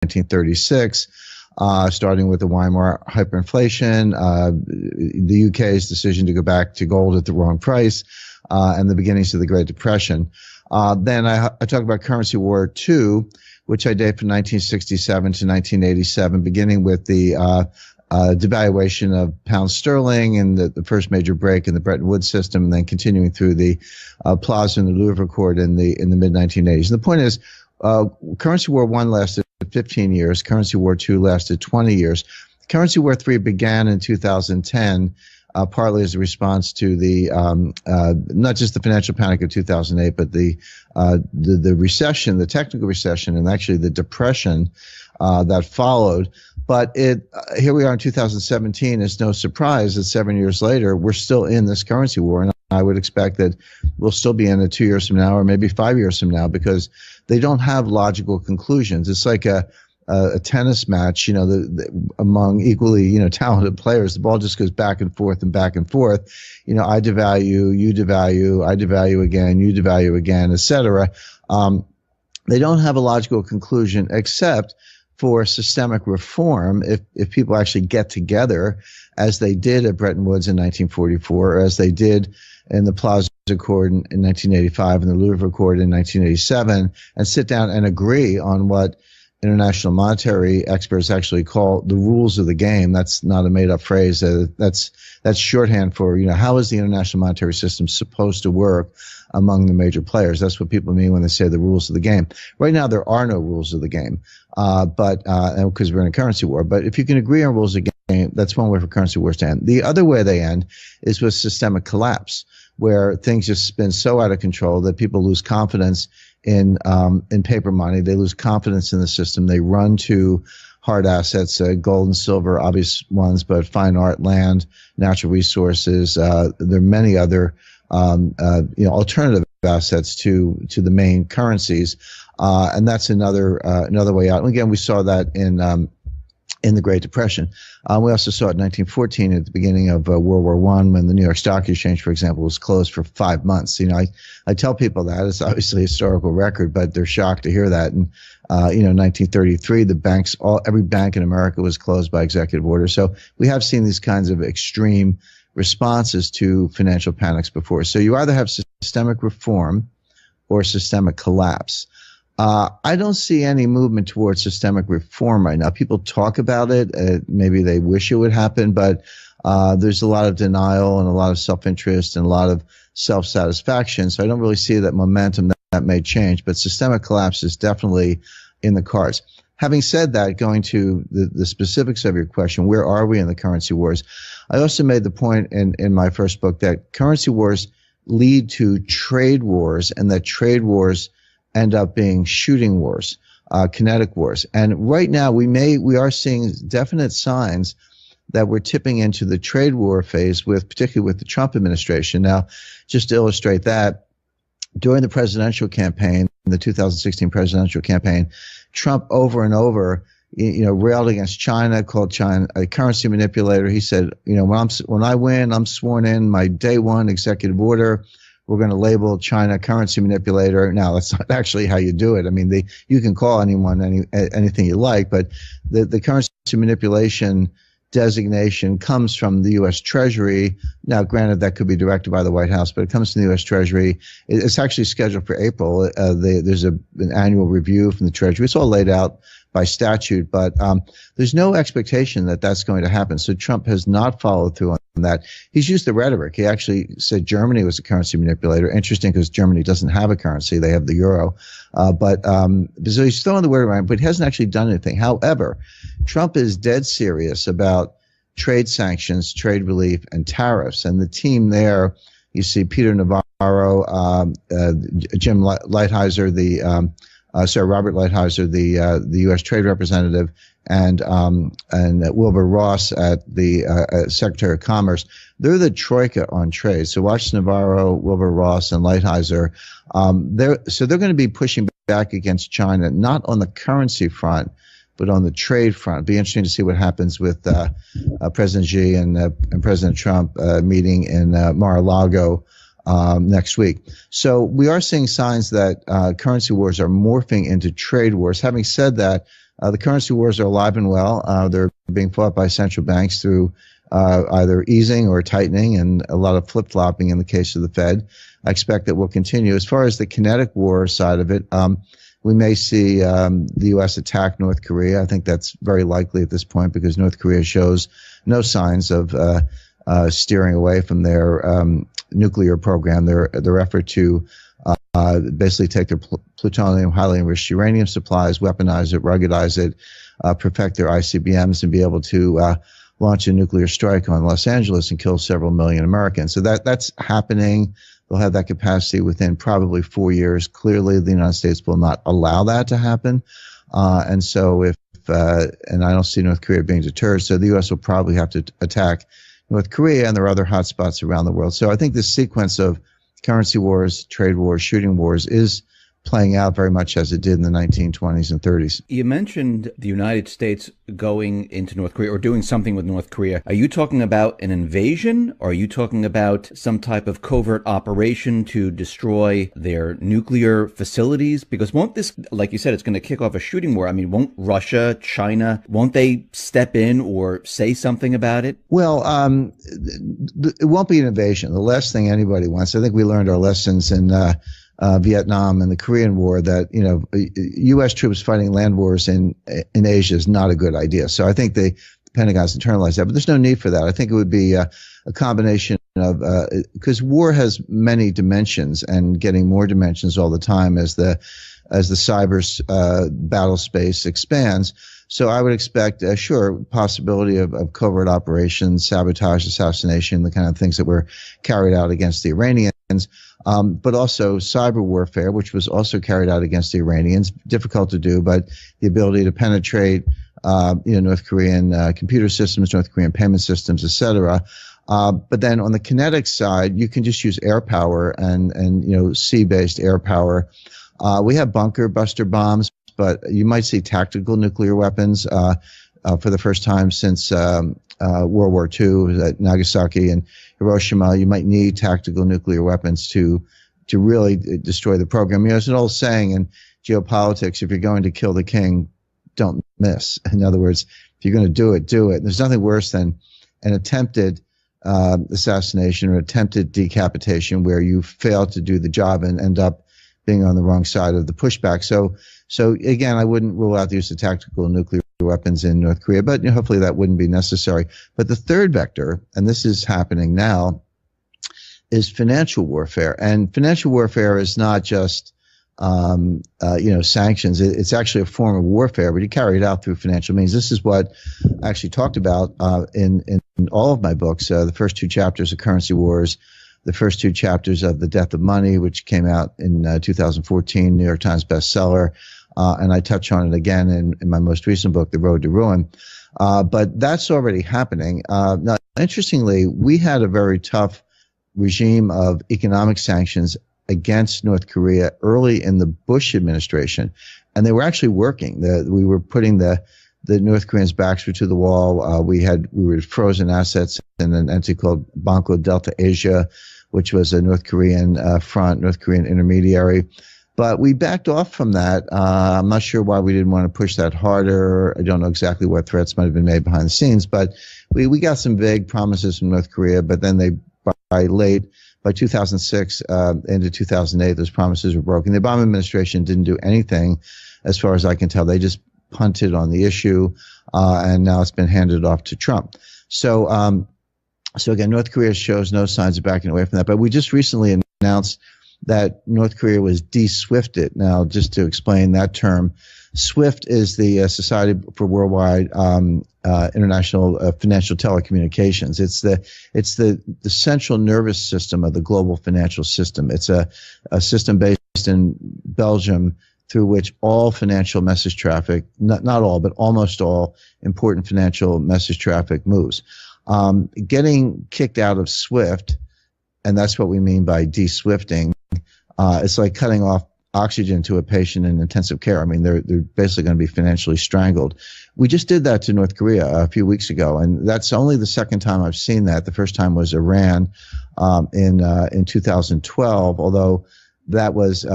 1936, starting with the Weimar hyperinflation, the UK's decision to go back to gold at the wrong price, and the beginnings of the Great Depression. Then I talk about Currency War II, which I date from 1967 to 1987, beginning with the devaluation of pound sterling and the first major break in the Bretton Woods system, and then continuing through the Plaza and the Louvre Accord in the mid-1980s. And the point is, Currency War I lasted 15 years. Currency War II lasted 20 years. Currency War III began in 2010, partly as a response to the not just the financial panic of 2008, but the recession, the technical recession, and actually the depression that followed. But here we are in 2017. It's no surprise that 7 years later, we're still in this currency war. And I would expect that we'll still be in it 2 years from now, or maybe 5 years from now, because they don't have logical conclusions. It's like a tennis match, among equally, talented players. The ball just goes back and forth and back and forth. I devalue, you devalue, I devalue again, you devalue again, etc. They don't have a logical conclusion except for systemic reform. If people actually get together, as they did at Bretton Woods in 1944, or as they did in the Plaza Accord in 1985 and the Louvre Accord in 1987, and sit down and agree on what international monetary experts actually call the rules of the game. That's not a made-up phrase. That's shorthand for, how is the international monetary system supposed to work among the major players? That's what people mean when they say the rules of the game. Right now, there are no rules of the game, but because we're in a currency war. But if you can agree on rules of the game, that's one way for currency wars to end. The other way they end is with systemic collapse, where things just spin so out of control that people lose confidence in paper money. They lose confidence in the system. They run to hard assets, gold and silver, obvious ones, but fine art, land, natural resources. There are many other alternative assets to the main currencies, and that's another way out. And again, we saw that in the Great Depression. We also saw it in 1914 at the beginning of World War I, when the New York Stock Exchange, for example, was closed for 5 months. I tell people that it's obviously a historical record, but they're shocked to hear that. And 1933, every bank in America was closed by executive order. So we have seen these kinds of extreme responses to financial panics before. So you either have systemic reform or systemic collapse. I don't see any movement towards systemic reform right now. People talk about it. Maybe they wish it would happen, but there's a lot of denial and a lot of self-interest and a lot of self-satisfaction. So I don't really see that momentum that may change, but systemic collapse is definitely in the cards. Having said that, going to the specifics of your question, where are we in the currency wars? I also made the point in my first book that currency wars lead to trade wars, and that trade wars end up being shooting wars, kinetic wars. And right now we are seeing definite signs that we're tipping into the trade war phase, particularly with the Trump administration. Now, just to illustrate that, during the presidential campaign, the 2016 presidential campaign, Trump over and over, railed against China, called China a currency manipulator. He said, when I win, I'm sworn in my day one executive order. We're going to label China currency manipulator. Now, that's not actually how you do it. I mean, you can call anyone anything you like, but the currency manipulation designation comes from the U.S. Treasury. Now, granted, that could be directed by the White House, but it comes from the U.S. Treasury. It's actually scheduled for April. There's an annual review from the Treasury. It's all laid out by statute, but there's no expectation that that's going to happen. So Trump has not followed through on that. He's used the rhetoric. He actually said Germany was a currency manipulator. Interesting, because Germany doesn't have a currency. They have the euro. So he's throwing the word around, but he hasn't actually done anything. However, Trump is dead serious about trade sanctions, trade relief, and tariffs. And the team there, you see Peter Navarro, Jim Lighthizer, Robert Lighthizer, the U.S. Trade Representative, and Wilbur Ross at the Secretary of Commerce. They're the troika on trade. So watch Navarro, Wilbur Ross, and Lighthizer. They're going to be pushing back against China, not on the currency front, but on the trade front. It'll be interesting to see what happens with President Xi and President Trump meeting in Mar-a-Lago next week. So we are seeing signs that currency wars are morphing into trade wars. Having said that, The currency wars are alive and well. They're being fought by central banks through either easing or tightening, and a lot of flip-flopping in the case of the Fed. I expect that will continue. As far as the kinetic war side of it, we may see the U.S. attack North Korea. I think that's very likely at this point because North Korea shows no signs of steering away from their nuclear program. Their effort to basically take their plutonium, highly enriched uranium supplies, weaponize it, ruggedize it, perfect their ICBMs, and be able to launch a nuclear strike on Los Angeles and kill several million Americans. So that's happening. They'll have that capacity within probably 4 years. Clearly, the United States will not allow that to happen. And so and I don't see North Korea being deterred, so the U.S. will probably have to attack North Korea, and there are other hotspots around the world. So I think this sequence of currency wars, trade wars, shooting wars is playing out very much as it did in the 1920s and 30s. You mentioned the United States going into North Korea or doing something with North Korea. Are you talking about an invasion, or are you talking about some type of covert operation to destroy their nuclear facilities? Because won't this, like you said, it's going to kick off a shooting war. I mean, won't Russia, China, won't they step in or say something about it? Well, it won't be an invasion. The last thing anybody wants, I think we learned our lessons in Vietnam and the Korean War, that U.S. troops fighting land wars in Asia is not a good idea. So I think the Pentagon's internalized that, but there's no need for that. I think it would be a combination of because war has many dimensions and getting more dimensions all the time as the cyber battle space expands. So I would expect, possibility of covert operations, sabotage, assassination, the kind of things that were carried out against the Iranians. But also cyber warfare, which was also carried out against the Iranians. Difficult to do, but the ability to penetrate, North Korean computer systems, North Korean payment systems, etc. But then on the kinetic side, you can just use air power and sea-based air power. We have bunker buster bombs, but you might see tactical nuclear weapons for the first time since World War II at Nagasaki and Hiroshima. You might need tactical nuclear weapons to really destroy the program. There's an old saying in geopolitics: if you're going to kill the king, don't miss. In other words, if you're going to do it, do it. There's nothing worse than an attempted assassination or attempted decapitation where you fail to do the job and end up being on the wrong side of the pushback. So again, I wouldn't rule out the use of tactical nuclear weapons in North Korea, but hopefully that wouldn't be necessary. But the third vector, and this is happening now, is financial warfare. And financial warfare is not just sanctions. It's actually a form of warfare, but you carry it out through financial means. This is what I actually talked about in all of my books. The first two chapters of Currency Wars, the first two chapters of The Death of Money, which came out in 2014, New York Times bestseller. And I touch on it again in my most recent book, The Road to Ruin. But that's already happening. Now, interestingly, we had a very tough regime of economic sanctions against North Korea early in the Bush administration, and they were actually working. We were putting the North Koreans' backs were to the wall. We were frozen assets in an entity called Banco Delta Asia, which was a North Korean North Korean intermediary. But we backed off from that. I'm not sure why we didn't want to push that harder. I don't know exactly what threats might have been made behind the scenes, but we got some vague promises from North Korea, but then by 2006 into 2008, those promises were broken. The Obama administration didn't do anything, as far as I can tell. They just punted on the issue, and now it's been handed off to Trump. So again, North Korea shows no signs of backing away from that. But we just recently announced that North Korea was de-SWIFTed. Now, just to explain that term, SWIFT is the Society for Worldwide International Financial Telecommunications. It's the central nervous system of the global financial system. It's a system based in Belgium through which all financial message traffic, not all, but almost all important financial message traffic moves. Getting kicked out of SWIFT, and that's what we mean by de-SWIFTing, it's like cutting off oxygen to a patient in intensive care. I mean, they're basically going to be financially strangled. We just did that to North Korea a few weeks ago, and that's only the second time I've seen that. The first time was Iran in 2012, although that was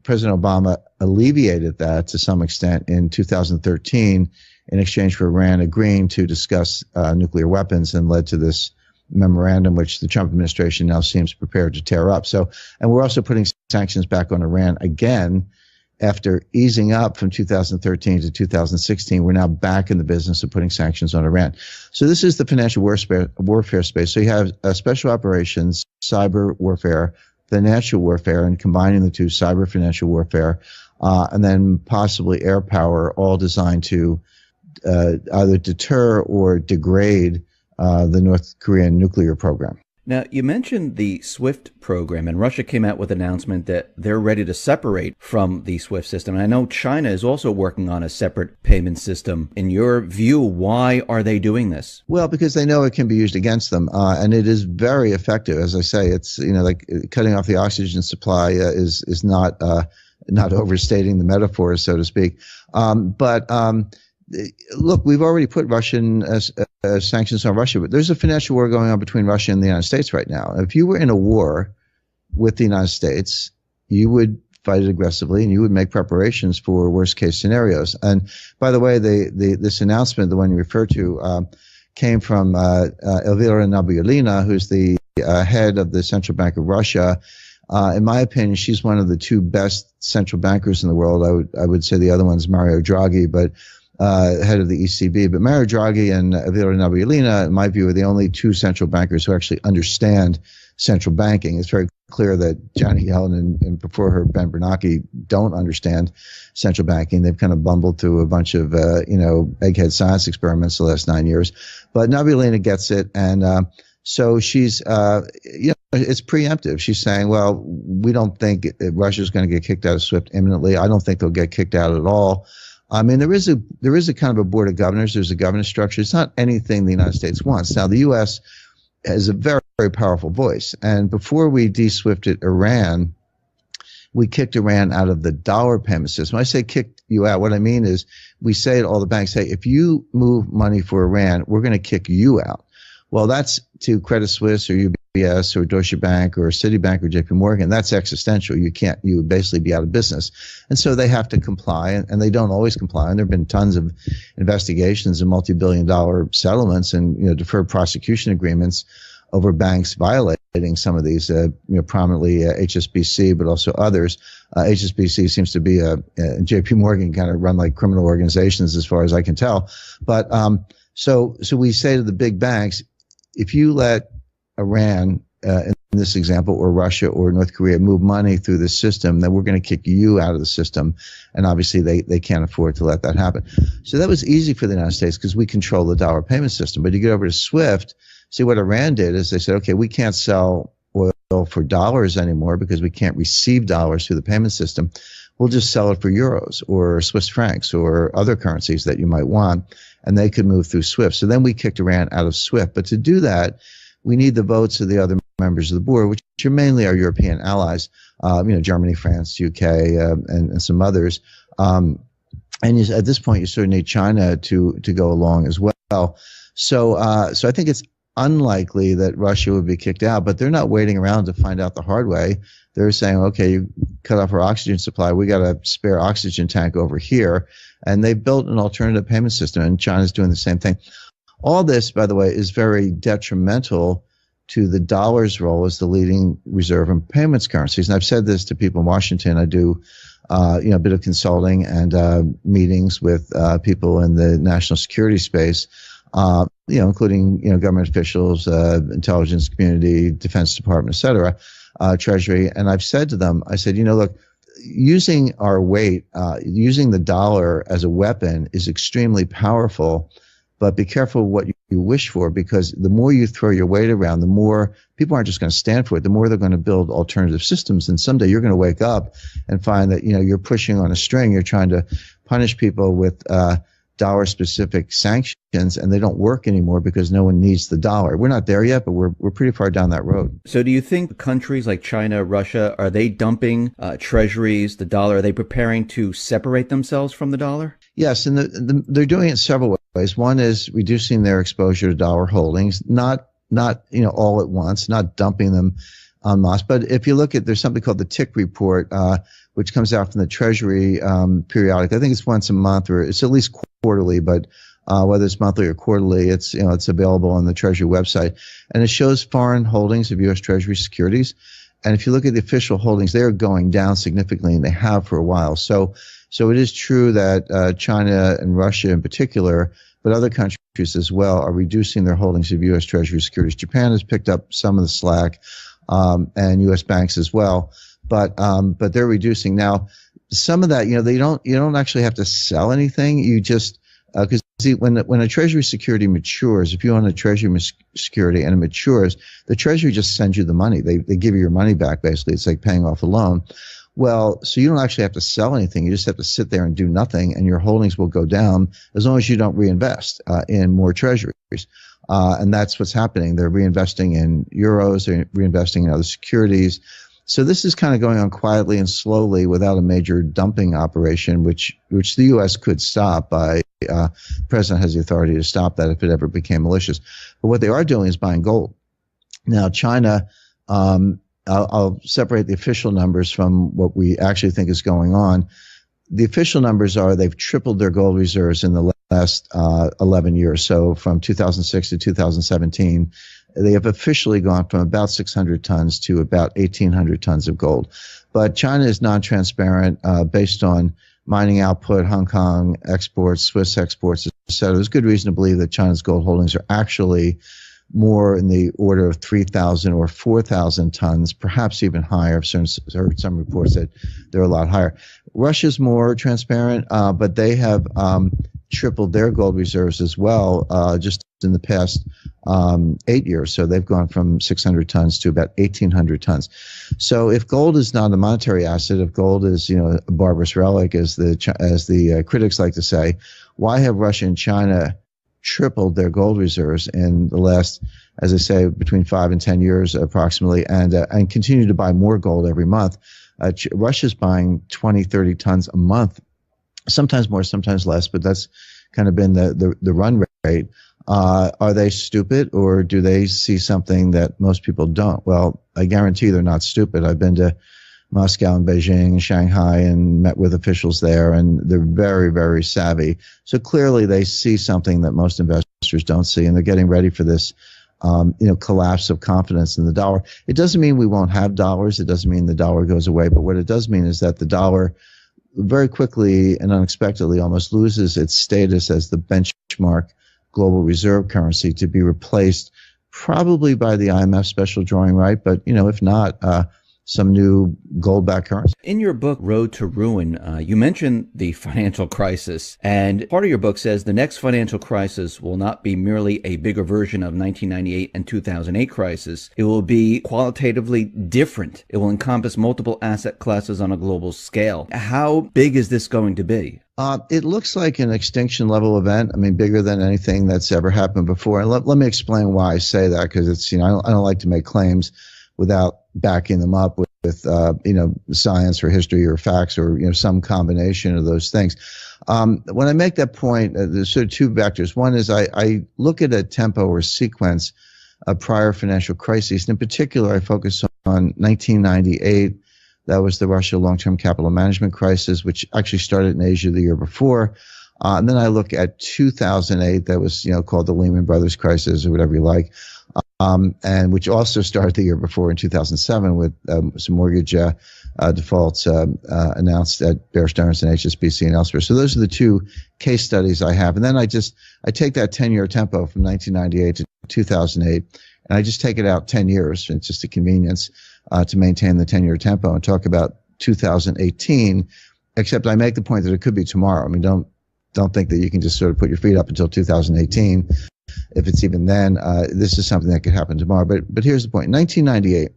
President Obama alleviated that to some extent in 2013 in exchange for Iran agreeing to discuss nuclear weapons, and led to this memorandum, which the Trump administration now seems prepared to tear up. So, and we're also putting sanctions back on Iran again. After easing up from 2013 to 2016, we're now back in the business of putting sanctions on Iran. So this is the financial warfare space. So you have special operations, cyber warfare, financial warfare, and combining the two, cyber financial warfare, and then possibly air power, all designed to either deter or degrade the North Korean nuclear program. Now, you mentioned the SWIFT program, and Russia came out with an announcement that they're ready to separate from the SWIFT system. And I know China is also working on a separate payment system. In your view, why are they doing this? Well, because they know it can be used against them, and it is very effective. As I say, it's like cutting off the oxygen supply is not overstating the metaphor, so to speak. Look, we've already put Russian sanctions on Russia, but there's a financial war going on between Russia and the United States right now. If you were in a war with the United States, you would fight it aggressively and you would make preparations for worst case scenarios. And by the way, this announcement, the one you referred to, came from Elvira Nabiullina, who's the head of the Central Bank of Russia. In my opinion, she's one of the two best central bankers in the world. I would say the other one's Mario Draghi, but head of the ECB. But Mario Draghi and Elvira Nabiullina, in my view, are the only two central bankers who actually understand central banking. It's very clear that Janet Yellen and before her Ben Bernanke don't understand central banking. They've kind of bumbled through a bunch of egghead science experiments the last 9 years. But Nabiullina gets it, and so she's it's preemptive. She's saying, well, we don't think Russia's going to get kicked out of SWIFT imminently. I don't think they'll get kicked out at all. I mean, there is a kind of a board of governors. There's a governance structure. It's not anything the United States wants. Now, the U.S. has a very, very powerful voice. And before we de-SWIFted Iran, we kicked Iran out of the dollar payment system. When I say kicked you out, what I mean is we say to all the banks, hey, if you move money for Iran, we're going to kick you out. Well, that's to Credit Suisse or UBS or Deutsche Bank or Citibank or JP Morgan. That's existential. You would basically be out of business. And so they have to comply, and they don't always comply. And there have been tons of investigations and multi-billion-dollar settlements and deferred prosecution agreements over banks violating some of these, prominently HSBC, but also others. HSBC seems to be JP Morgan kind of run like criminal organizations as far as I can tell. But so we say to the big banks, if you let Iran, in this example, or Russia or North Korea move money through the system, then we're going to kick you out of the system. And obviously they can't afford to let that happen. So that was easy for the United States because we control the dollar payment system. But you get over to SWIFT, see what Iran did is they said, okay, we can't sell oil for dollars anymore because we can't receive dollars through the payment system. We'll just sell it for euros or Swiss francs or other currencies that you might want. And they could move through SWIFT. So then we kicked Iran out of SWIFT. But to do that, we need the votes of the other members of the board, which are mainly our European allies, Germany, France, UK, and some others. And at this point, you sort of need China to go along as well. So I think it's unlikely that Russia would be kicked out, but they're not waiting around to find out the hard way. They're saying, okay, you cut off our oxygen supply. We got a spare oxygen tank over here. And they built an alternative payment system, and China's doing the same thing. All this, by the way, is very detrimental to the dollar's role as the leading reserve and payments currencies. And I've said this to people in Washington. I do, a bit of consulting and meetings with people in the national security space, including government officials, intelligence community, Defense Department, et cetera, Treasury. And I've said to them, I said, look, using our weight, using the dollar as a weapon is extremely powerful, but be careful what you wish for, because the more you throw your weight around, the more people aren't just going to stand for it, the more they're going to build alternative systems. And someday you're going to wake up and find that, you're pushing on a string, you're trying to punish people with dollar-specific sanctions, and they don't work anymore because no one needs the dollar. We're not there yet, but we're pretty far down that road. So do you think countries like China, Russia, are they dumping treasuries, the dollar? Are they preparing to separate themselves from the dollar? Yes, and they're doing it several ways. One is reducing their exposure to dollar holdings, not all at once, not dumping them en masse. But if you look at, there's something called the Tick report, which comes out from the Treasury periodic. I think it's once a month, or it's at least quarterly, but whether it's monthly or quarterly, it's available on the Treasury website, and it shows foreign holdings of U.S. Treasury securities. And if you look at the official holdings, they are going down significantly, and they have for a while. So it is true that China and Russia in particular, but other countries as well, are reducing their holdings of U.S. Treasury securities. Japan has picked up some of the slack, and U.S. banks as well, but they're reducing now. Some of that, you don't actually have to sell anything. You just because when a Treasury security matures, if you own a Treasury security and it matures, the Treasury just sends you the money. They give you your money back, basically. It's like paying off a loan. Well, so you don't actually have to sell anything. You just have to sit there and do nothing, and your holdings will go down as long as you don't reinvest in more Treasuries. And that's what's happening. They're reinvesting in euros, they're reinvesting in other securities. So this is kind of going on quietly and slowly without a major dumping operation, which the U.S. could stop by the president has the authority to stop that if it ever became malicious. But what they are doing is buying gold. Now, China, I'll separate the official numbers from what we actually think is going on. The official numbers are they've tripled their gold reserves in the last 11 years. So from 2006 to 2017, they have officially gone from about 600 tons to about 1,800 tons of gold. But China is non-transparent based on mining output, Hong Kong exports, Swiss exports, etc. There's good reason to believe that China's gold holdings are actually more in the order of 3,000 or 4,000 tons, perhaps even higher. I've heard some reports that they're a lot higher. Russia's more transparent, but they have tripled their gold reserves as well just in the past 8 years. So they've gone from 600 tons to about 1,800 tons. So if gold is not a monetary asset, if gold is a barbarous relic, as the critics like to say, why have Russia and China tripled their gold reserves in the last, as I say, between 5 and 10 years approximately, and continue to buy more gold every month? Russia's buying 20, 30 tons a month, sometimes more, sometimes less, but that's kind of been the run rate. Are they stupid, or do they see something that most people don't? Well, I guarantee they're not stupid. I've been to Moscow and Beijing and Shanghai and met with officials there, and they're very, very savvy. So clearly they see something that most investors don't see, and they're getting ready for this collapse of confidence in the dollar. It doesn't mean we won't have dollars. It doesn't mean the dollar goes away. But what it does mean is that the dollar very quickly and unexpectedly almost loses its status as the benchmark global reserve currency, to be replaced probably by the IMF special drawing right. But, if not, some new gold-backed currency. In your book, Road to Ruin, you mentioned the financial crisis, and part of your book says the next financial crisis will not be merely a bigger version of 1998 and 2008 crisis. It will be qualitatively different. It will encompass multiple asset classes on a global scale. How big is this going to be? It looks like an extinction level event. I mean, bigger than anything that's ever happened before. And let me explain why I say that, because it's, I don't like to make claims without backing them up with science or history or facts or, some combination of those things. When I make that point, there's sort of two vectors. One is I look at a tempo or sequence of prior financial crises. In particular, I focus on 1998. That was the Russia long-term capital management crisis, which actually started in Asia the year before. And then I look at 2008. That was, called the Lehman Brothers crisis or whatever you like. And which also started the year before in 2007 with some mortgage defaults announced at Bear Stearns and HSBC and elsewhere. So those are the two case studies I have. And then I take that 10-year tempo from 1998 to 2008, and I just take it out 10 years. It's just a convenience to maintain the 10-year tempo and talk about 2018, except I make the point that it could be tomorrow. I mean, don't think that you can just sort of put your feet up until 2018. If it's even then, this is something that could happen tomorrow. But here's the point. 1998,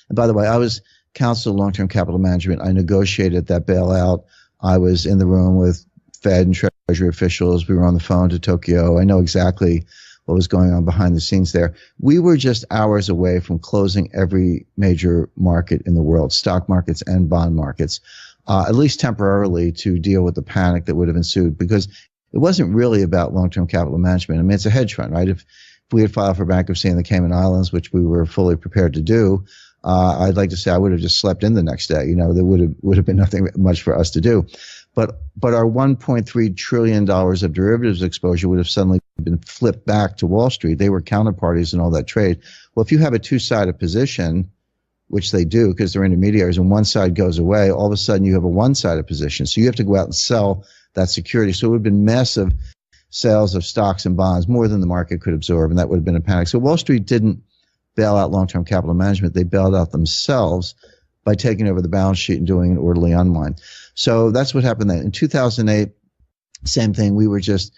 and by the way, I was counsel of long-term capital management. I negotiated that bailout. I was in the room with Fed and Treasury officials. We were on the phone to Tokyo. I know exactly what was going on behind the scenes there. We were just hours away from closing every major market in the world, stock markets and bond markets, at least temporarily, to deal with the panic that would have ensued, because it wasn't really about long-term capital management. I mean, it's a hedge fund, right? If we had filed for bankruptcy in the Cayman Islands, which we were fully prepared to do, I'd like to say I would have just slept in the next day. There would have been nothing much for us to do. But our $1.3 trillion of derivatives exposure would have suddenly been flipped back to Wall Street. They were counterparties in all that trade. Well, if you have a two-sided position, which they do because they're intermediaries, and one side goes away, all of a sudden you have a one-sided position. So you have to go out and sell that security. So it would have been massive sales of stocks and bonds, more than the market could absorb, and that would have been a panic. So Wall Street didn't bail out long-term capital management. They bailed out themselves by taking over the balance sheet and doing an orderly unwind. So that's what happened then. In 2008, same thing. We were just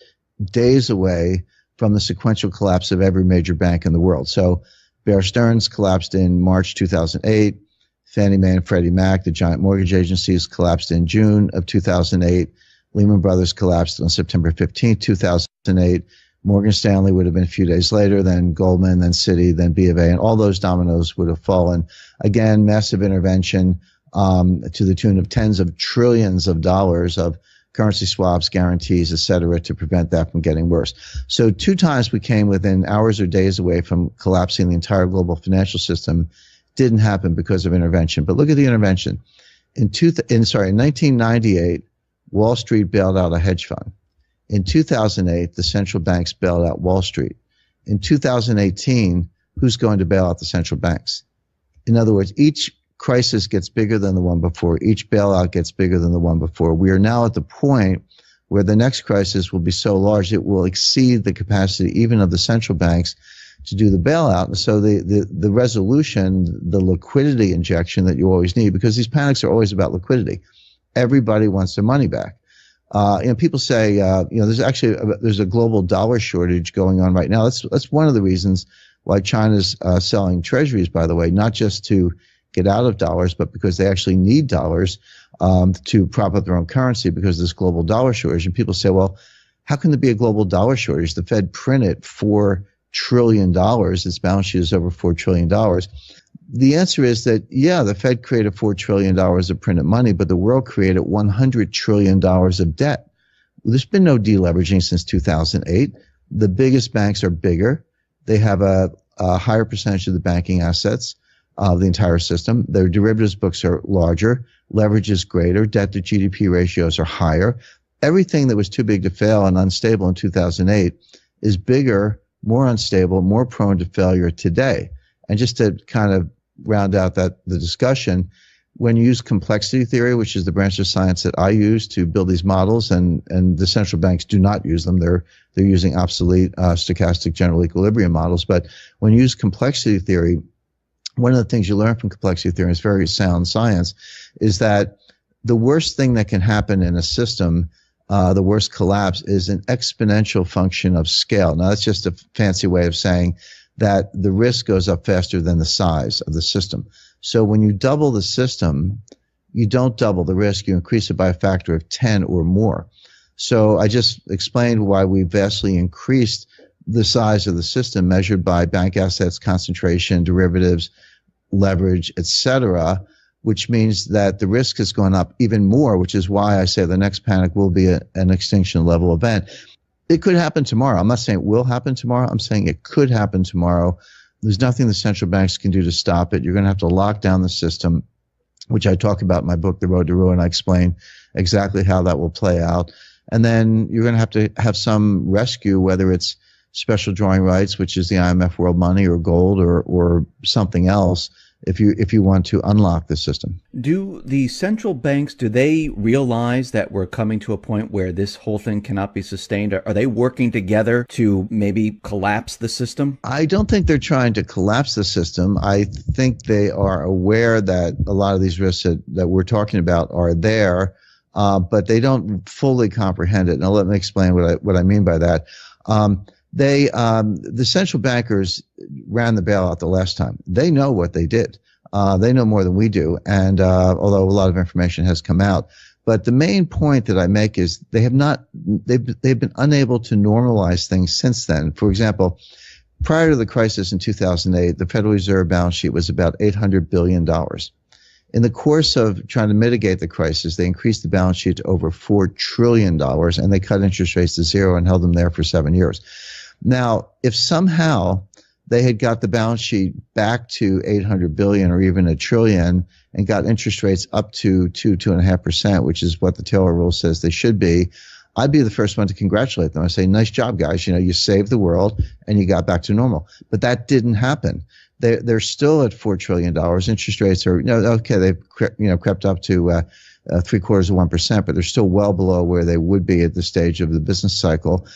days away from the sequential collapse of every major bank in the world. So Bear Stearns collapsed in March 2008. Fannie Mae and Freddie Mac, the giant mortgage agencies, collapsed in June of 2008. Lehman Brothers collapsed on September 15, 2008. Morgan Stanley would have been a few days later, then Goldman, then Citi, then B of A, and all those dominoes would have fallen. Again, massive intervention to the tune of tens of trillions of dollars of currency swaps, guarantees, et cetera, to prevent that from getting worse. So 2 times we came within hours or days away from collapsing the entire global financial system. Didn't happen because of intervention. But look at the intervention. In 1998, Wall Street bailed out a hedge fund. In 2008, the central banks bailed out Wall Street. In 2018, who's going to bail out the central banks? In other words, each crisis gets bigger than the one before. Each bailout gets bigger than the one before. We are now at the point where the next crisis will be so large it will exceed the capacity even of the central banks to do the bailout. And so the resolution, the liquidity injection that you always need, because these panics are always about liquidity. Everybody wants their money back. People say, there's a global dollar shortage going on right now. That's one of the reasons why China's selling treasuries, by the way, not just to get out of dollars, but because they actually need dollars to prop up their own currency because of this global dollar shortage. And people say, well, how can there be a global dollar shortage? The Fed printed $4 trillion. Its balance sheet is over $4 trillion. The answer is that, yeah, the Fed created $4 trillion of printed money, but the world created $100 trillion of debt. There's been no deleveraging since 2008. The biggest banks are bigger. They have a higher percentage of the banking assets of the entire system. Their derivatives books are larger. Leverage is greater. Debt to GDP ratios are higher. Everything that was too big to fail and unstable in 2008 is bigger, more unstable, more prone to failure today. And just to kind of round out the discussion, when you use complexity theory, which is the branch of science that I use to build these models, and the central banks do not use them. They're using obsolete stochastic general equilibrium models. But when you use complexity theory, one of the things you learn from complexity theory, is very sound science, is that the worst thing that can happen in a system, the worst collapse, is an exponential function of scale. Now, that's just a fancy way of saying that the risk goes up faster than the size of the system. So when you double the system, you don't double the risk, you increase it by a factor of 10 or more. So I just explained why we vastly increased the size of the system measured by bank assets, concentration, derivatives, leverage, etc., which means that the risk has gone up even more, which is why I say the next panic will be an extinction level event. It could happen tomorrow. I'm not saying it will happen tomorrow. I'm saying it could happen tomorrow. There's nothing the central banks can do to stop it. You're going to have to lock down the system, which I talk about in my book, The Road to Ruin. I explain exactly how that will play out. And then you're going to have some rescue, whether it's special drawing rights, which is the IMF world money, or gold, or something else, if you want to unlock the system. Do the central banks, do they realize that we're coming to a point where this whole thing cannot be sustained? Are they working together to maybe collapse the system? I don't think they're trying to collapse the system. I think they are aware that a lot of these risks that we're talking about are there, but they don't fully comprehend it. Now, let me explain what I mean by that. The central bankers ran the bailout the last time. They know what they did. They know more than we do. And, although a lot of information has come out, but the main point that I make is they've been unable to normalize things since then. For example, prior to the crisis in 2008, the Federal Reserve balance sheet was about $800 billion. In the course of trying to mitigate the crisis, they increased the balance sheet to over $4 trillion, and they cut interest rates to zero and held them there for 7 years. Now, if somehow they had got the balance sheet back to 800 billion or even a trillion and got interest rates up to 2.5%, which is what the Taylor rule says they should be, I'd be the first one to congratulate them. I say, nice job, guys. You saved the world and you got back to normal. But that didn't happen. They're still at $4 trillion. Interest rates are, okay, they've crept up to 0.75%, but they're still well below where they would be at this stage of the business cycle.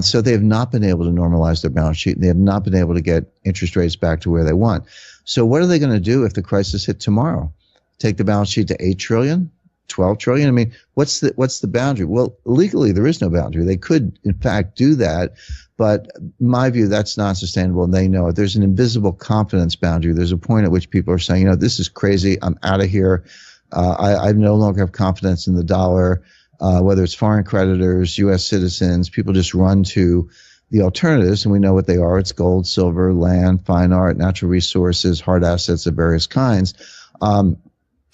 So they have not been able to normalize their balance sheet, and they have not been able to get interest rates back to where they want. So what are they going to do if the crisis hit tomorrow? Take the balance sheet to 8 trillion? 12 trillion? I mean, what's the boundary? Well, legally, there is no boundary. They could, in fact, do that. But in my view, that's not sustainable, and they know it. There's an invisible confidence boundary. There's a point at which people are saying, this is crazy. I'm out of here. I no longer have confidence in the dollar, whether it's foreign creditors, U.S. citizens. People just run to the alternatives, and we know what they are. It's gold, silver, land, fine art, natural resources, hard assets of various kinds.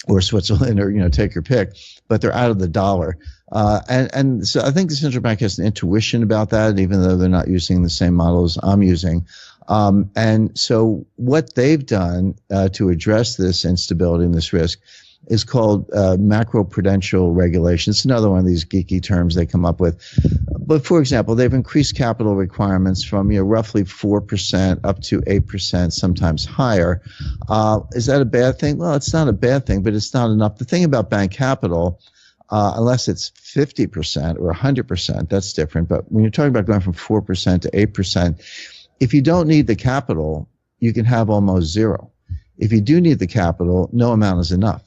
Or Switzerland, or take your pick, but they're out of the dollar, and so I think the central bank has an intuition about that, even though they're not using the same models I'm using. And so what they've done to address this instability and this risk is called macroprudential regulation. It's another one of these geeky terms they come up with. But for example, they've increased capital requirements from roughly 4% up to 8%, sometimes higher. Is that a bad thing? Well, it's not a bad thing, but it's not enough. The thing about bank capital, unless it's 50% or 100%, that's different. But when you're talking about going from 4% to 8%, if you don't need the capital, you can have almost zero. If you do need the capital, no amount is enough.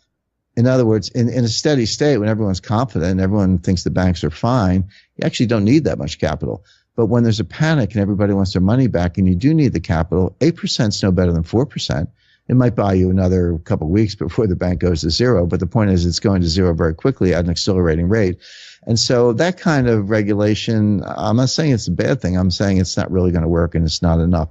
In other words, in a steady state, when everyone's confident and everyone thinks the banks are fine, you actually don't need that much capital. But when there's a panic and everybody wants their money back and you do need the capital, 8% is no better than 4%. It might buy you another couple of weeks before the bank goes to zero. But the point is it's going to zero very quickly at an accelerating rate. And so that kind of regulation, I'm not saying it's a bad thing. I'm saying it's not really going to work and it's not enough.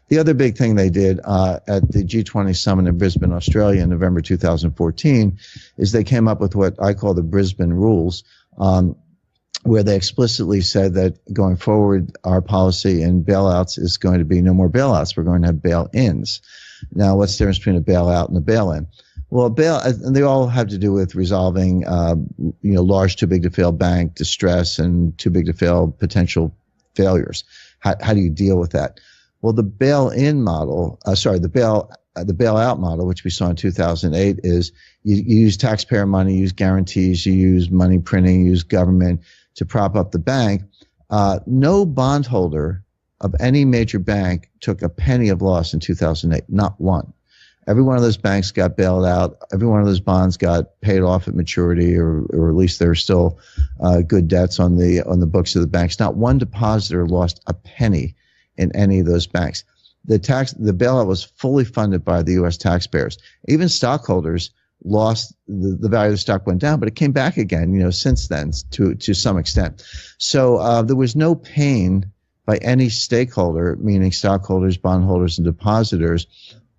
The other big thing they did at the G20 summit in Brisbane, Australia in November 2014 is they came up with what I call the Brisbane rules, where they explicitly said that going forward, our policy in bailouts is going to be no more bailouts. We're going to have bail-ins. Now, what's the difference between a bailout and a bail-in? Well, and they all have to do with resolving, large too big to fail bank distress and too big to fail potential failures. How do you deal with that? Well, the bail-in model, the bailout model, which we saw in 2008, is you use taxpayer money, you use guarantees, you use money printing, you use government to prop up the bank. No bondholder of any major bank took a penny of loss in 2008, not one. Every one of those banks got bailed out. Every one of those bonds got paid off at maturity, or at least there were still good debts on the books of the banks. Not one depositor lost a penny in any of those banks. The bailout was fully funded by the U.S. taxpayers. Even stockholders lost, the value of the stock went down, but it came back again, since then to some extent. So there was no pain by any stakeholder, meaning stockholders, bondholders, and depositors.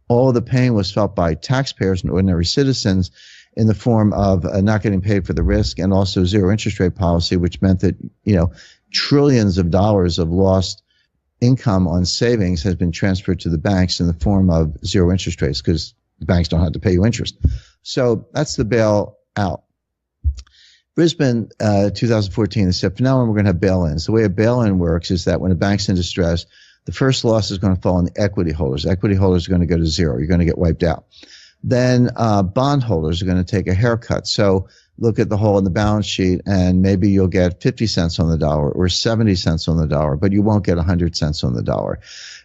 All of the pain was felt by taxpayers and ordinary citizens in the form of not getting paid for the risk, and also zero interest rate policy, which meant that, trillions of dollars of lost income on savings has been transferred to the banks in the form of zero interest rates, because the banks don't have to pay you interest. So that's the bailout. Brisbane, 2014, they said, from now on, we're going to have bail-ins. The way a bail-in works is that when a bank's in distress, the first loss is going to fall on the equity holders. Equity holders are going to go to zero. You're going to get wiped out. Then bondholders are going to take a haircut. So look at the hole in the balance sheet, and maybe you'll get 50 cents on the dollar or 70 cents on the dollar, but you won't get 100 cents on the dollar.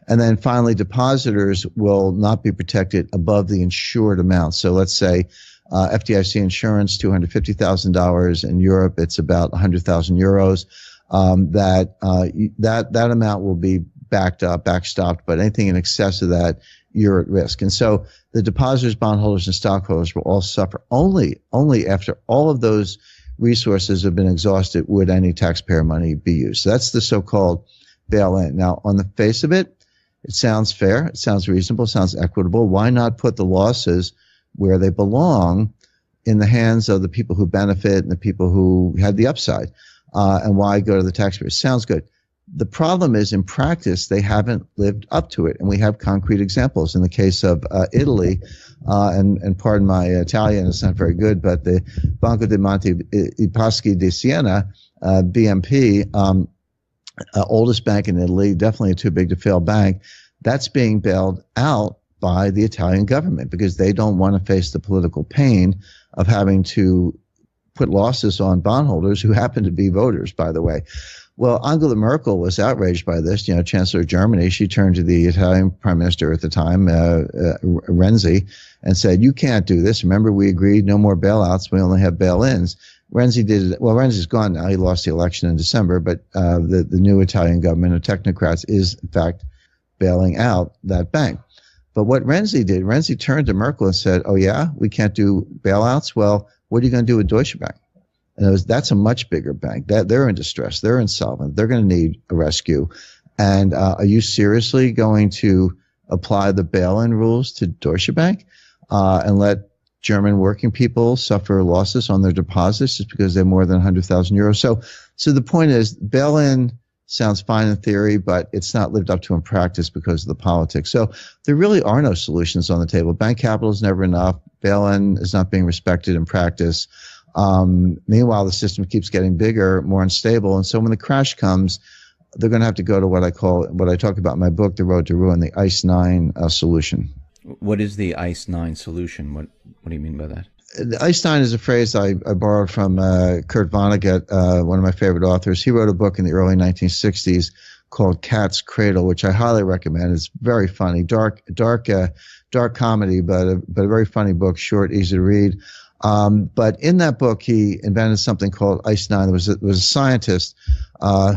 And then finally, depositors will not be protected above the insured amount. So let's say FDIC insurance, $250,000. In Europe, it's about 100,000 euros. That amount will be backstopped, but anything in excess of that, you're at risk. And so the depositors, bondholders, and stockholders will all suffer. Only after all of those resources have been exhausted would any taxpayer money be used. So that's the so-called bail-in. Now, on the face of it, it sounds fair, it sounds reasonable, it sounds equitable. Why not put the losses where they belong, in the hands of the people who benefit and the people who had the upside? And why go to the taxpayers? Sounds good. The problem is, in practice, they haven't lived up to it, and we have concrete examples. In the case of Italy, and pardon my Italian, it's not very good, but the Banco dei Monte Paschi di Siena, BMP, oldest bank in Italy, definitely a too big to fail bank, that's being bailed out by the Italian government because they don't want to face the political pain of having to put losses on bondholders who happen to be voters, by the way. Well, Angela Merkel was outraged by this, Chancellor of Germany. She turned to the Italian prime minister at the time, Renzi, and said, you can't do this. Remember, we agreed no more bailouts. We only have bail-ins. Renzi did it. Well, Renzi's gone now. He lost the election in December, but the new Italian government of technocrats is, in fact, bailing out that bank. But what Renzi did, Renzi turned to Merkel and said, oh, yeah, we can't do bailouts? Well, what are you going to do with Deutsche Bank? And that's a much bigger bank. They're in distress. They're insolvent. They're going to need a rescue. And are you seriously going to apply the bail-in rules to Deutsche Bank and let German working people suffer losses on their deposits just because they're more than 100,000 euros? So the point is, bail-in sounds fine in theory, but it's not lived up to in practice because of the politics. So there really are no solutions on the table. Bank capital is never enough. Bail-in is not being respected in practice. Meanwhile, the system keeps getting bigger, more unstable. And so when the crash comes, they're going to have to go to what I talk about in my book, The Road to Ruin, the ICE 9 solution. What is the ICE 9 solution? What do you mean by that? The ICE 9 is a phrase I borrowed from Kurt Vonnegut, one of my favorite authors. He wrote a book in the early 1960s called Cat's Cradle, which I highly recommend. It's very funny, dark comedy, but a very funny book, short, easy to read. But in that book, he invented something called ICE 9. There was a scientist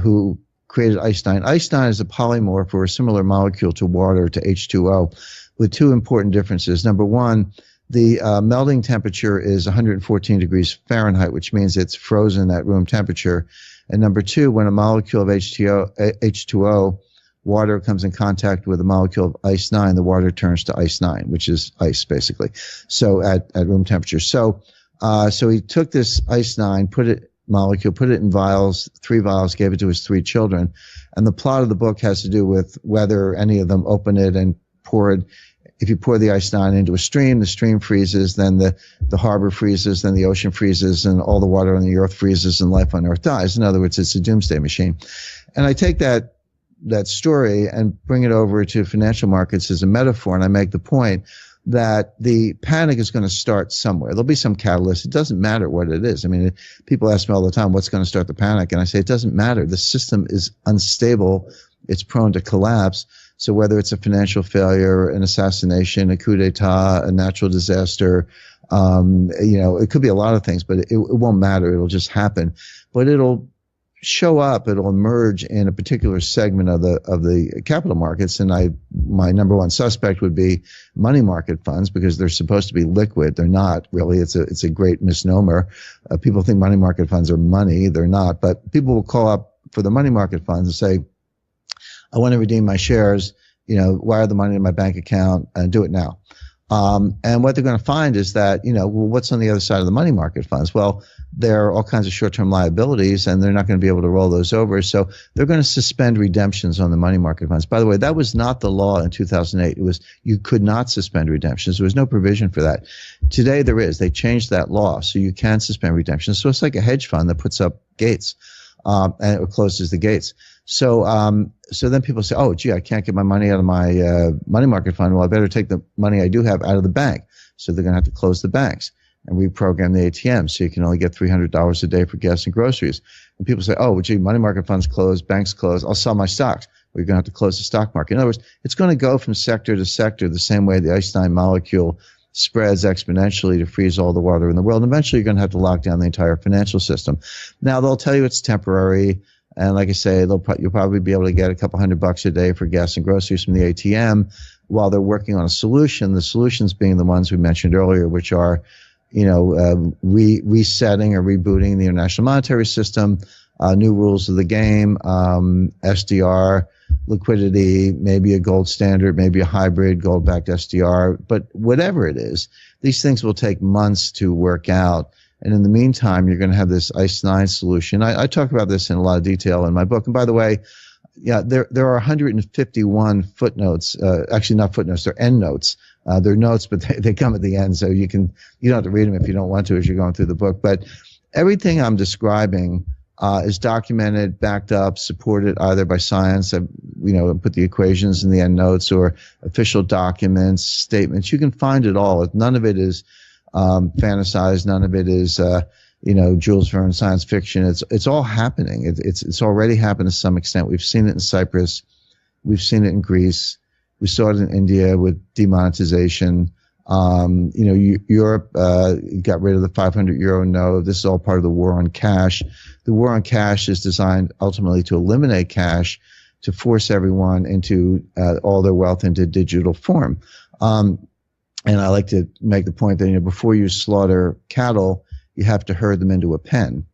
who created ICE 9. ICE 9 is a polymorph or a similar molecule to water, to H2O, with two important differences. Number one, the melting temperature is 114 degrees Fahrenheit, which means it's frozen at room temperature. And number two, when a molecule of H2O, water comes in contact with a molecule of ICE 9, the water turns to ICE 9, which is ice, basically, so at room temperature. So he took this ICE 9, put it in vials, 3 vials, gave it to his 3 children. And the plot of the book has to do with whether any of them open it and pour it. If you pour the ICE 9 into a stream, the stream freezes, then the harbor freezes, then the ocean freezes, and all the water on the earth freezes, and life on earth dies. In other words, it's a doomsday machine. And I take that story and bring it over to financial markets as a metaphor, and I make the point that the panic is going to start somewhere. There'll be some catalyst. It doesn't matter what it is. I mean, people ask me all the time, what's going to start the panic? And I say, it doesn't matter. The system is unstable. It's prone to collapse. So whether it's a financial failure, an assassination, a coup d'etat, a natural disaster, it could be a lot of things, but it won't matter. It'll just happen. But it'll show up, it'll emerge in a particular segment of the capital markets. And my number one suspect would be money market funds, because they're supposed to be liquid. They're not really. It's a great misnomer. People think money market funds are money. They're not. But people will call up for the money market funds and say, I want to redeem my shares, wire the money to my bank account and do it now. And what they're going to find is that, what's on the other side of the money market funds? Well, there are all kinds of short-term liabilities, and they're not going to be able to roll those over. So they're going to suspend redemptions on the money market funds. By the way, that was not the law in 2008. It was, you could not suspend redemptions. There was no provision for that. Today there is. They changed that law, so you can suspend redemptions. So it's like a hedge fund that puts up gates, and it closes the gates. So then people say, oh, gee, I can't get my money out of my money market fund. Well, I better take the money I do have out of the bank. So they're going to have to close the banks and reprogram the ATM so you can only get $300 a day for gas and groceries. And people say, oh, well, gee, money market funds close, banks close, I'll sell my stocks. Well, you're going to have to close the stock market. In other words, it's going to go from sector to sector the same way the ICE 9 molecule spreads exponentially to freeze all the water in the world. And eventually you're going to have to lock down the entire financial system. Now, they'll tell you it's temporary. And like I say, you'll probably be able to get a couple $100 a day for gas and groceries from the ATM while they're working on a solution. The solutions being the ones we mentioned earlier, which are, resetting or rebooting the international monetary system, new rules of the game, SDR, liquidity, maybe a gold standard, maybe a hybrid gold-backed SDR. But whatever it is, these things will take months to work out. And in the meantime, you're going to have this ICE 9 solution. I talk about this in a lot of detail in my book. And by the way, yeah, there are 151 footnotes. Actually, not footnotes; they're endnotes. They're notes, but they come at the end, so you don't have to read them if you don't want to as you're going through the book. But everything I'm describing is documented, backed up, supported either by science. Put the equations in the endnotes, or official documents, statements. You can find it all. None of it is fantasized. None of it is Jules Verne science fiction. It's all happening. It's already happened to some extent. We've seen it in Cyprus. We've seen it in Greece. We saw it in India with demonetization. Europe got rid of the 500 euro note. This is all part of the war on cash. The war on cash is designed ultimately to eliminate cash, to force everyone into all their wealth into digital form. And I like to make the point that before you slaughter cattle, you have to herd them into a pen.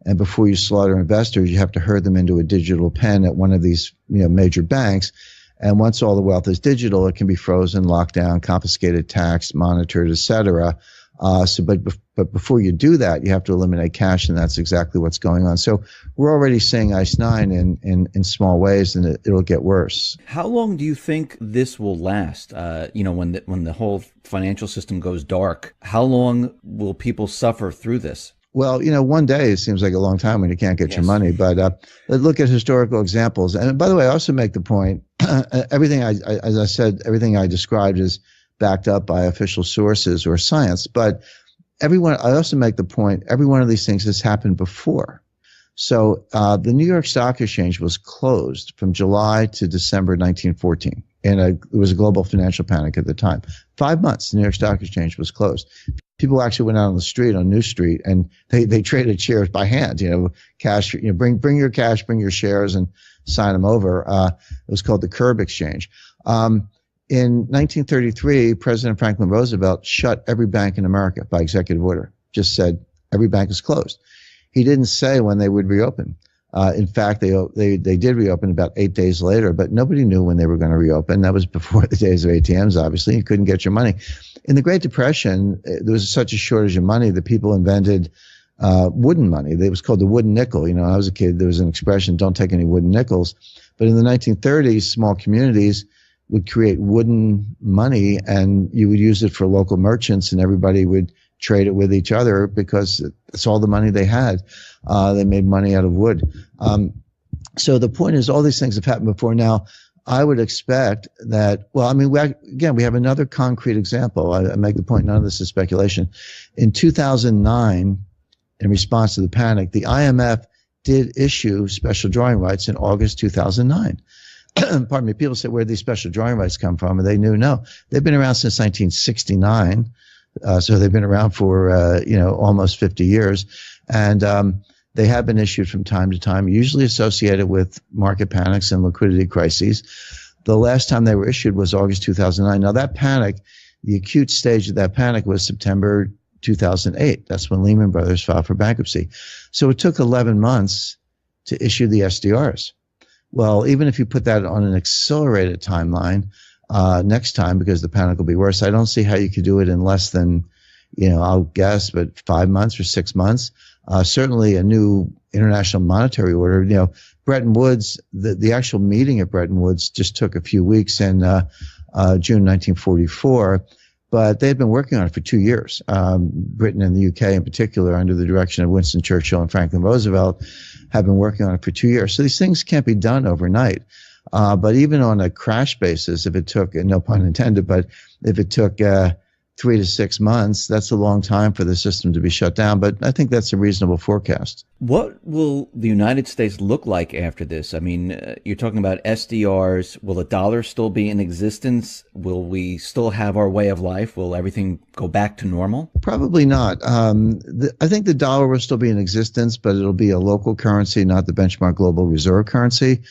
And before you slaughter investors, you have to herd them into a digital pen at one of these major banks. And once all the wealth is digital, it can be frozen, locked down, confiscated, taxed, monitored, et cetera. But before you do that, you have to eliminate cash, and that's exactly what's going on. So we're already seeing ICE 9 in small ways, and it'll get worse. How long do you think this will last? When the whole financial system goes dark, how long will people suffer through this? Well, one day seems like a long time when you can't get your money. But let's look at historical examples. And by the way, I also make the point, everything as I said, everything I described is backed up by official sources or science. But I also make the point, every one of these things has happened before. So the New York Stock Exchange was closed from July to December 1914. And it was a global financial panic at the time. 5 months, the New York Stock Exchange was closed. People actually went out on the street, on New Street, and they traded shares by hand. Cash. Bring your cash, bring your shares, and sign them over. It was called the Curb Exchange. In 1933, President Franklin Roosevelt shut every bank in America by executive order. Just said every bank is closed. He didn't say when they would reopen. In fact, they did reopen about 8 days later, but nobody knew when they were going to reopen. That was before the days of ATMs, obviously. You couldn't get your money. In the Great Depression, there was such a shortage of money that people invented wooden money. It was called the wooden nickel. When I was a kid, there was an expression, don't take any wooden nickels. But in the 1930s, small communities would create wooden money, and you would use it for local merchants, and everybody would trade it with each other because it's all the money they had. They made money out of wood. So the point is, all these things have happened before. Now, I would expect that, we have another concrete example. I make the point, none of this is speculation. In 2009, in response to the panic, the IMF did issue special drawing rights in August 2009. Pardon me, people say, where did these special drawing rights come from? And they knew, no, they've been around since 1969. So they've been around for, almost 50 years. And they have been issued from time to time, usually associated with market panics and liquidity crises. The last time they were issued was August 2009. Now, that panic, the acute stage of that panic was September 2008. That's when Lehman Brothers filed for bankruptcy. So it took 11 months to issue the SDRs. Well, even if you put that on an accelerated timeline, next time, because the panic will be worse, I don't see how you could do it in less than, I'll guess, but 5 months or 6 months. Certainly a new international monetary order. Bretton Woods, the actual meeting at Bretton Woods just took a few weeks in June 1944, but they had been working on it for 2 years. Britain and the UK in particular, under the direction of Winston Churchill and Franklin Roosevelt, have been working on it for 2 years. So these things can't be done overnight. But even on a crash basis, if it took, and no pun intended, but if it took 3 to 6 months, that's a long time for the system to be shut down. But I think that's a reasonable forecast. What will the United States look like after this? I mean, you're talking about SDRs. Will the dollar still be in existence? Will we still have our way of life? Will everything go back to normal? Probably not. I think the dollar will still be in existence, but it'll be a local currency, not the benchmark global reserve currency.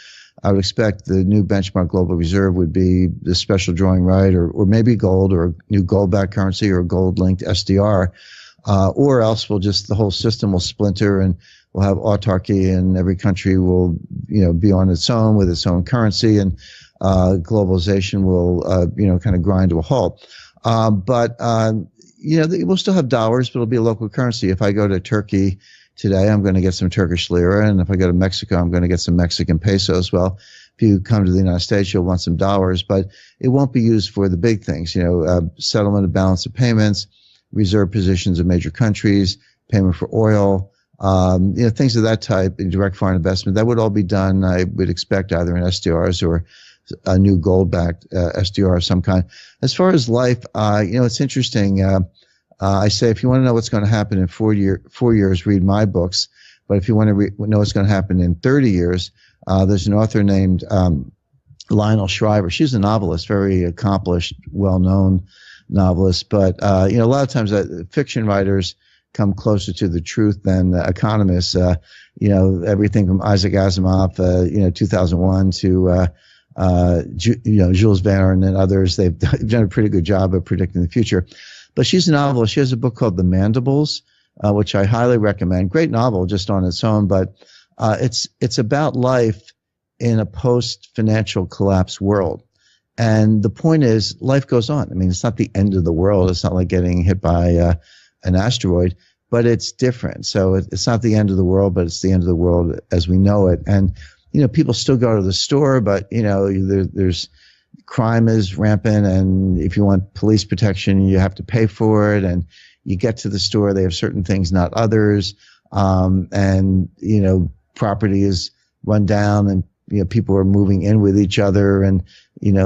I would expect the new benchmark global reserve would be the special drawing right, or maybe gold, or a new gold-backed currency, or a gold-linked SDR, or else the whole system will splinter and we'll have autarky, and every country will, be on its own with its own currency, and globalization will, kind of grind to a halt. We'll still have dollars, but it'll be a local currency. If I go to Turkey, today, I'm going to get some Turkish lira. And if I go to Mexico, I'm going to get some Mexican pesos. Well, if you come to the United States, you'll want some dollars, but it won't be used for the big things, settlement of balance of payments, reserve positions of major countries, payment for oil, things of that type, direct foreign investment. That would all be done, I would expect, either in SDRs or a new gold-backed SDR of some kind. As far as life, it's interesting. I say if you want to know what's going to happen in 4 years, read my books. But if you want to know what's going to happen in 30 years, there's an author named Lionel Shriver. She's a novelist, very accomplished, well-known novelist. But, a lot of times fiction writers come closer to the truth than economists. Everything from Isaac Asimov, 2001 to Jules Verne and others. They've done a pretty good job of predicting the future. But she's a novelist. She has a book called The Mandibles, which I highly recommend. Great novel just on its own, but it's about life in a post-financial collapse world. And the point is, life goes on. I mean, it's not the end of the world. It's not like getting hit by an asteroid, but it's different. So it's not the end of the world, but it's the end of the world as we know it. And people still go to the store, but there's crime is rampant, and if you want police protection, you have to pay for it. And you get to the store, they have certain things, not others. And property is run down, and people are moving in with each other, and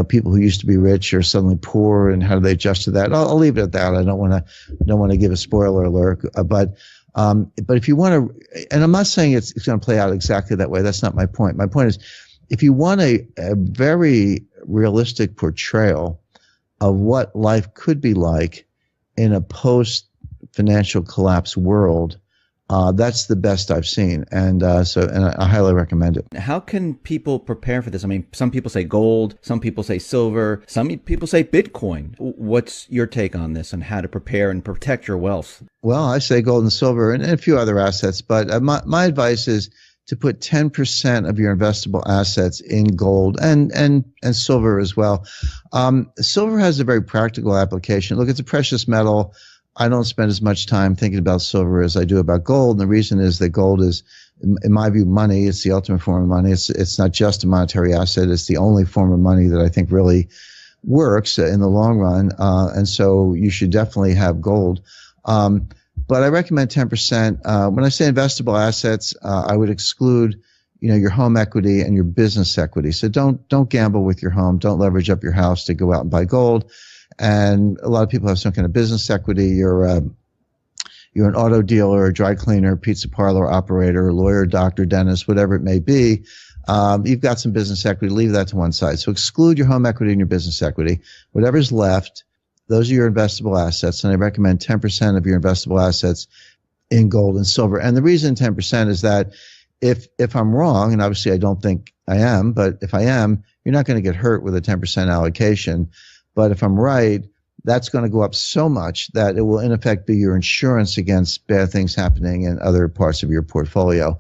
people who used to be rich are suddenly poor, and how do they adjust to that? I'll leave it at that. I don't want to give a spoiler alert, but if you want to, and I'm not saying it's going to play out exactly that way. That's not my point. My point is, if you want a very realistic portrayal of what life could be like in a post-financial collapse world, that's the best I've seen, and I highly recommend it. How can people prepare for this? I mean, some people say gold, some people say silver, some people say Bitcoin. What's your take on this and how to prepare and protect your wealth? Well, I say gold and silver and a few other assets, but my advice is to put 10% of your investable assets in gold and silver as well. Silver has a very practical application. Look, it's a precious metal. I don't spend as much time thinking about silver as I do about gold. And the reason is that gold is, in my view, money. It's the ultimate form of money. It's not just a monetary asset. It's the only form of money that I think really works in the long run. And so you should definitely have gold. But I recommend 10%. When I say investable assets, I would exclude, your home equity and your business equity. So don't gamble with your home. Don't leverage up your house to go out and buy gold. And a lot of people have some kind of business equity. You're an auto dealer, a dry cleaner, pizza parlor operator, lawyer, doctor, dentist, whatever it may be. You've got some business equity. Leave that to one side. So exclude your home equity and your business equity. Whatever's left, those are your investable assets. And I recommend 10% of your investable assets in gold and silver. And the reason 10% is that if I'm wrong, and obviously I don't think I am, but if I am, you're not going to get hurt with a 10% allocation. But if I'm right, that's going to go up so much that it will in effect be your insurance against bad things happening in other parts of your portfolio.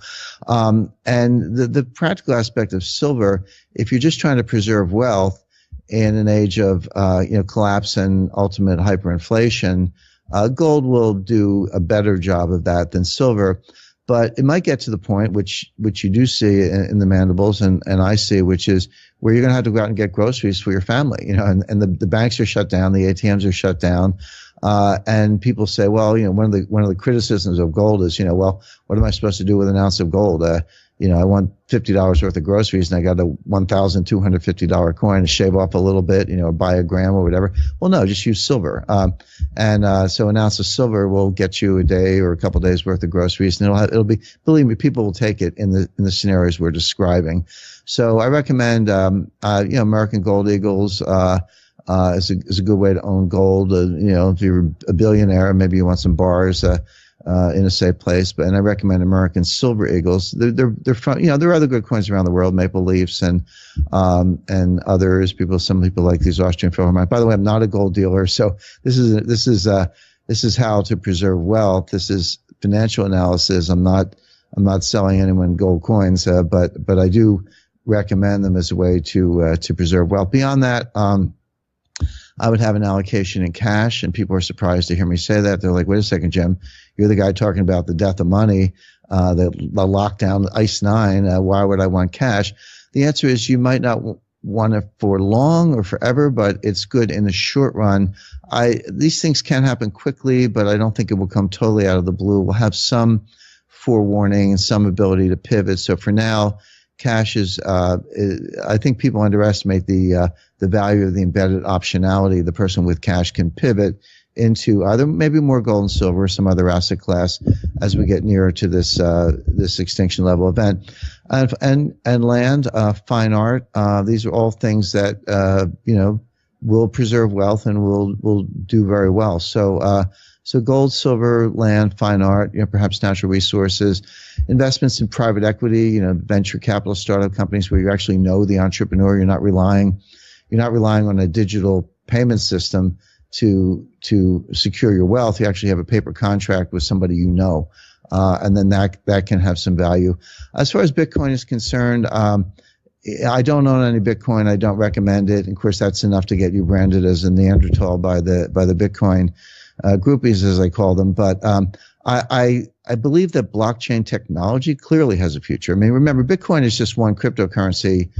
And the practical aspect of silver, if you're just trying to preserve wealth in an age of collapse and ultimate hyperinflation, gold will do a better job of that than silver. But it might get to the point, which you do see in the mandibles, and I see, which is where you're going to have to go out and get groceries for your family, and the banks are shut down, the ATMs are shut down, and people say, well, one of the criticisms of gold is, well, what am I supposed to do with an ounce of gold? I want $50 worth of groceries, and I got a $1,250 coin to shave off a little bit, or buy a gram or whatever. Well, no, just use silver. So an ounce of silver will get you a day or a couple of days worth of groceries, and it'll be, believe me, people will take it in the scenarios we're describing. So I recommend, American Gold Eagles, is a good way to own gold. If you're a billionaire, maybe you want some bars, in a safe place. And I recommend American Silver Eagles. They're fun. There are other good coins around the world, Maple Leafs and others. Some people like these Austrian Philharmonic. By the way, I'm not a gold dealer, so this is how to preserve wealth. This is financial analysis. I'm not selling anyone gold coins, but I do recommend them as a way to preserve wealth. Beyond that, I would have an allocation in cash, and people are surprised to hear me say that. They're like, wait a second, Jim, you're the guy talking about the death of money. the lockdown, the ICE 9, why would I want cash? The answer is you might not want it for long or forever, but it's good in the short run. These things can happen quickly, but I don't think it will come totally out of the blue. We'll have some forewarning and some ability to pivot. So for now, cash I think people underestimate the value of the embedded optionality. The person with cash can pivot into either maybe more gold and silver or some other asset class as we get nearer to this extinction level event. And land, fine art, these are all things that will preserve wealth and will do very well. So gold, silver, land, fine art, perhaps natural resources, investments in private equity, venture capital startup companies where you actually know the entrepreneur. You're not relying on a digital payment system to secure your wealth. You actually have a paper contract with somebody and then that can have some value. As far as Bitcoin is concerned, I don't own any Bitcoin. I don't recommend it. And of course, that's enough to get you branded as a Neanderthal by the Bitcoin groupies, as I call them. But I believe that blockchain technology clearly has a future. I mean, remember, Bitcoin is just one cryptocurrency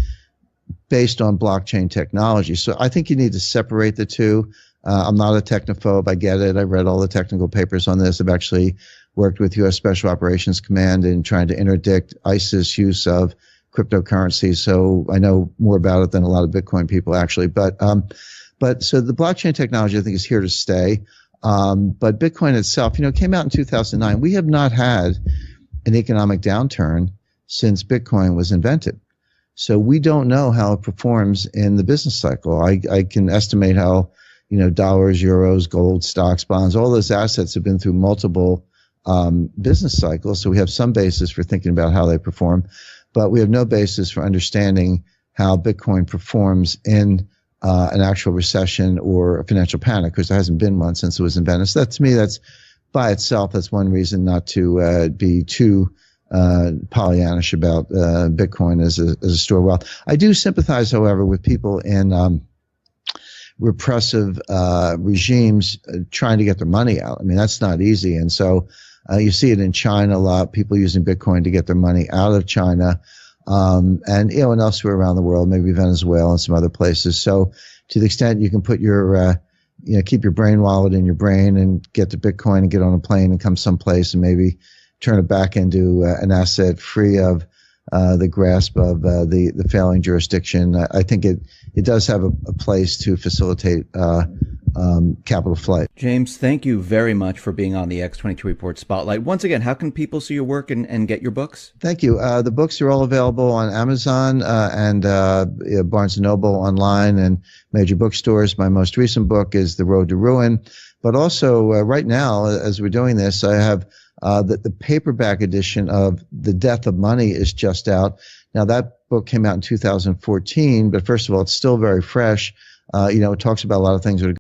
based on blockchain technology. So I think you need to separate the two. I'm not a technophobe. I get it. I read all the technical papers on this. I've actually worked with U.S. Special Operations Command in trying to interdict ISIS use of cryptocurrency. So I know more about it than a lot of Bitcoin people actually. But so the blockchain technology I think is here to stay. But Bitcoin itself, came out in 2009. We have not had an economic downturn since Bitcoin was invented. So we don't know how it performs in the business cycle. I can estimate how, dollars, euros, gold, stocks, bonds, all those assets have been through multiple business cycles. So we have some basis for thinking about how they perform, but we have no basis for understanding how Bitcoin performs in an actual recession or a financial panic, because there hasn't been one since it was invented. So to me, that's by itself, that's one reason not to be too Pollyannish about Bitcoin as a store of wealth. I do sympathize, however, with people in repressive regimes trying to get their money out. I mean, that's not easy. And so you see it in China a lot, people using Bitcoin to get their money out of China. And elsewhere around the world, maybe Venezuela and some other places. So to the extent you can put your, keep your brain wallet in your brain and get the Bitcoin and get on a plane and come someplace and maybe turn it back into an asset free of the grasp of the failing jurisdiction. I think it does have a place to facilitate capital flight. James, thank you very much for being on the X22 Report Spotlight. Once again, how can people see your work and get your books? Thank you. The books are all available on Amazon and Barnes & Noble online and major bookstores. My most recent book is The Road to Ruin. But also right now, as we're doing this, I have the paperback edition of The Death of Money is just out. Now, that book came out in 2014, but first of all, it's still very fresh. It talks about a lot of things that are